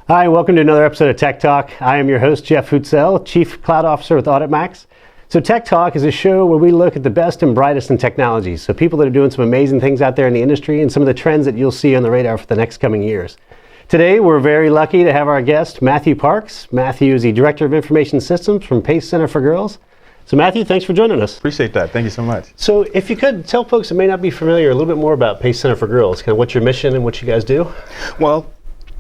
Hi, welcome to another episode of Tech Talk. I am your host, Jeff Hutzell, Chief Cloud Officer with AuditMax. So Tech Talk is a show where we look at the best and brightest in technology. So people that are doing some amazing things out there in the industry and some of the trends that you'll see on the radar for the next coming years. Today, we're very lucky to have our guest, Matthew Parks. Matthew is the Director of Information Systems from PACE Center for Girls. So Matthew, thanks for joining us. Appreciate that. Thank you so much. So if you could tell folks that may not be familiar a little bit more about PACE Center for Girls, kind of what's your mission and what you guys do? Well,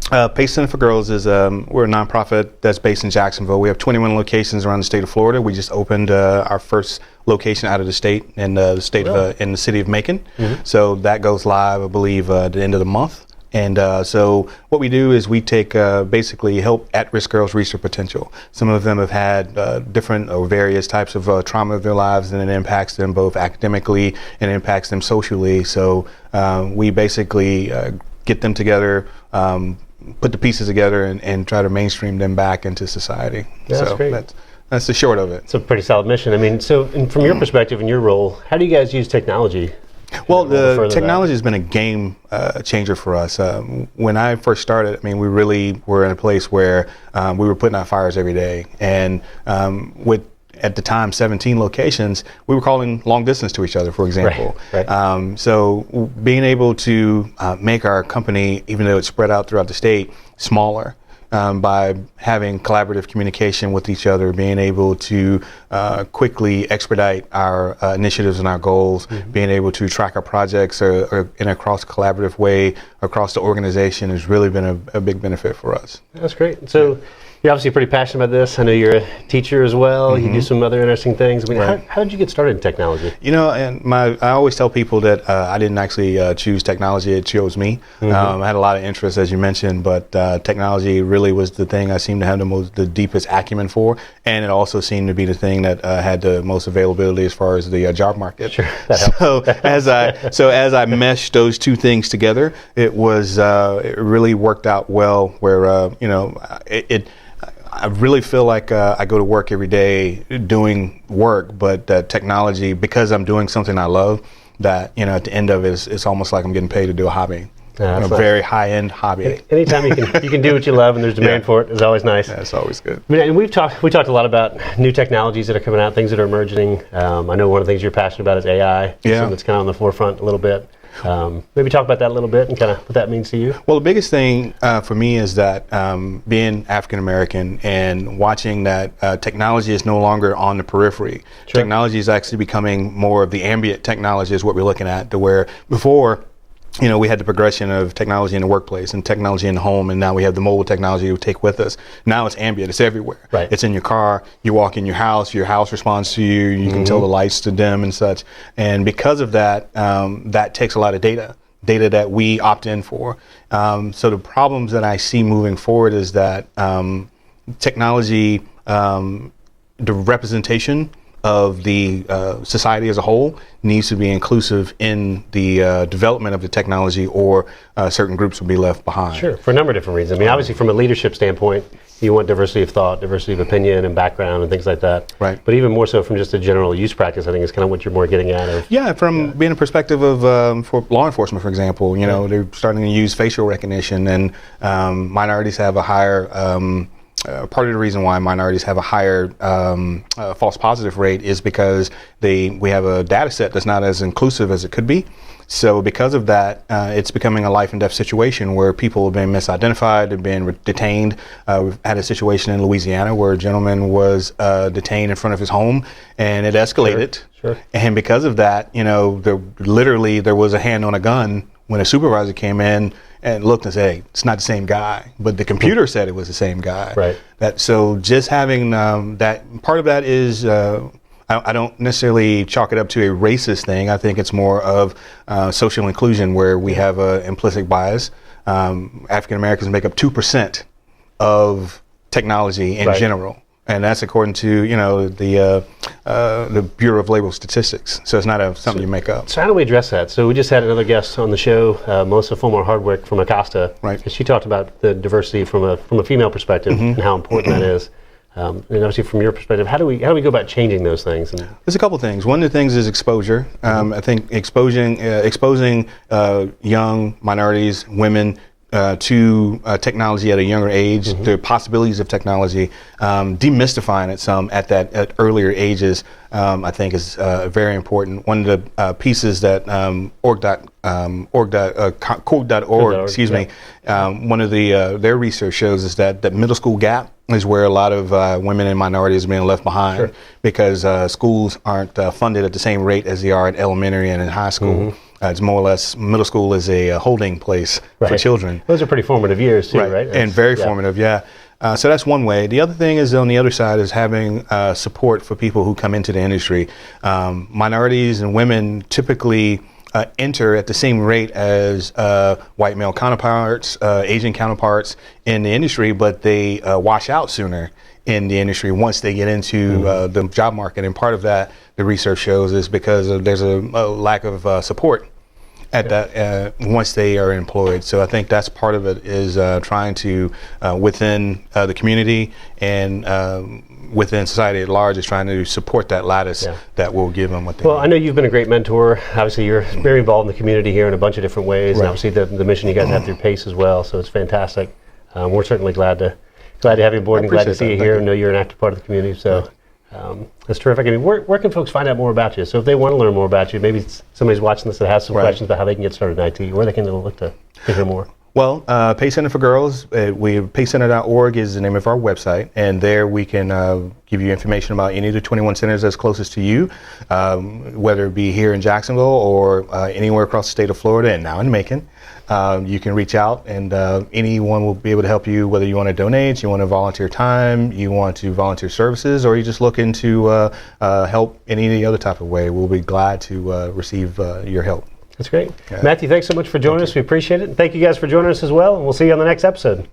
PACE Center for Girls is we're a nonprofit that's based in Jacksonville. We have 21 locations around the state of Florida. We just opened our first location out of the state in the state of in the city of Macon. Mm-hmm. So that goes live, I believe, at the end of the month. And so what we do is we take basically help at-risk girls reach their potential. Some of them have had different or various types of trauma of their lives, and it impacts them both academically and impacts them socially. So we basically get them together, put the pieces together and try to mainstream them back into society. Yeah, that's great. That's the short of it. It's a pretty solid mission. I mean, so from your perspective and your role, how do you guys use technology? Well, the technology has been a game changer for us. When I first started, I mean, we really were in a place where we were putting out fires every day. And with at the time 17 locations, we were calling long distance to each other, for example. Right. So being able to make our company, even though it's spread out throughout the state, smaller by having collaborative communication with each other, being able to quickly expedite our initiatives and our goals, mm-hmm. being able to track our projects or in a cross-collaborative way across the organization has really been a big benefit for us. That's great. So you're obviously pretty passionate about this. I know you're a teacher as well. Mm-hmm. You do some other interesting things. I mean, right. how did you get started in technology? You know, and I always tell people that I didn't actually choose technology. It chose me. Mm-hmm. I had a lot of interest, as you mentioned, but technology really was the thing I seemed to have the deepest acumen for, and it also seemed to be the thing that had the most availability as far as the job market. Sure. So as I meshed those two things together, it really worked out well. Where I really feel like I go to work every day doing work, but technology, because I'm doing something I love, that at the end of it, it's almost like I'm getting paid to do a hobby. A very high-end hobby. Anytime you can do what you love and there's demand for it is always nice. Yeah, it's always good. I mean, and we talked a lot about new technologies that are coming out, things that are emerging. I know one of the things you're passionate about is AI. Yeah. Something that's kind of on the forefront a little bit. Maybe talk about that a little bit and kind of what that means to you. Well, the biggest thing for me is that being African American and watching that technology is no longer on the periphery. Sure. Technology is actually becoming more of the ambient technology is what we're looking at, to where before, we had the progression of technology in the workplace and technology in the home, and now we have the mobile technology we take with us. Now it's ambient, it's everywhere. Right. It's in your car, you walk in your house responds to you, you mm-hmm. can tell the lights to dim and such. And because of that, that takes a lot of data that we opt in for. So the problems that I see moving forward is that technology, the representation of the society as a whole needs to be inclusive in the development of the technology, or certain groups will be left behind. Sure, for a number of different reasons. I mean, obviously from a leadership standpoint, you want diversity of thought, diversity of opinion and background and things like that. Right. But even more so from just a general use practice, I think is kind of what you're more getting at. Being a perspective of, for law enforcement, for example, they're starting to use facial recognition, and minorities have a higher, part of the reason why minorities have a higher false positive rate is because we have a data set that's not as inclusive as it could be. So because of that, it's becoming a life and death situation where people have been misidentified, they've been detained. We've had a situation in Louisiana where a gentleman was detained in front of his home, and it escalated. Sure. And because of that, there was a hand on a gun when a supervisor came in and looked and said, hey, it's not the same guy, but the computer said it was the same guy. Right. So just having that, part of that is, I don't necessarily chalk it up to a racist thing. I think it's more of social inclusion, where we have an implicit bias. African Americans make up 2% of technology in general. And that's according to the Bureau of Labor Statistics. So it's not something you make up. So how do we address that? So we just had another guest on the show, Melissa Fulmar-Hardwick from Acosta. Right. She talked about the diversity from a female perspective mm-hmm. and how important that is. And obviously, from your perspective, how do we go about changing those things? There's a couple things. One of the things is exposure. I think exposing young minorities, women to technology at a younger age, the possibilities of technology, demystifying it some at earlier ages, I think is very important. One of the pieces that Code.org, excuse me, one of their research shows is that the middle school gap is where a lot of women and minorities are being left behind because schools aren't funded at the same rate as they are at elementary and in high school. It's more or less, middle school is a holding place for children. Those are pretty formative years too, right? And very formative, yeah. So that's one way. The other thing is on the other side is having support for people who come into the industry. Minorities and women typically enter at the same rate as white male counterparts, Asian counterparts in the industry, but they wash out sooner in the industry once they get into the job market. And part of that, the research shows, is because there's a lack of support at that once they are employed. So I think that's part of it, is trying to within the community and within society at large, is trying to support that lattice that will give them what they need. I know you've been a great mentor. Obviously, you're very involved in the community here in a bunch of different ways, and obviously the mission you guys have through PACE as well. So it's fantastic. We're certainly glad to have you aboard and glad to see you here. I know you're an active part of the community, so that's terrific. I mean, where can folks find out more about you? So if they want to learn more about you, maybe somebody's watching this that has some questions about how they can get started in IT, where they can look to hear more. Well, PACE Center for Girls, PACEcenter.org is the name of our website, and there we can give you information about any of the 21 centers that's closest to you, whether it be here in Jacksonville or anywhere across the state of Florida and now in Macon. You can reach out, and anyone will be able to help you, whether you want to donate, you want to volunteer time, you want to volunteer services, or you just looking to help in any other type of way. We'll be glad to receive your help. That's great. Matthew, thanks so much for joining us. We appreciate it. And thank you guys for joining us as well. And we'll see you on the next episode.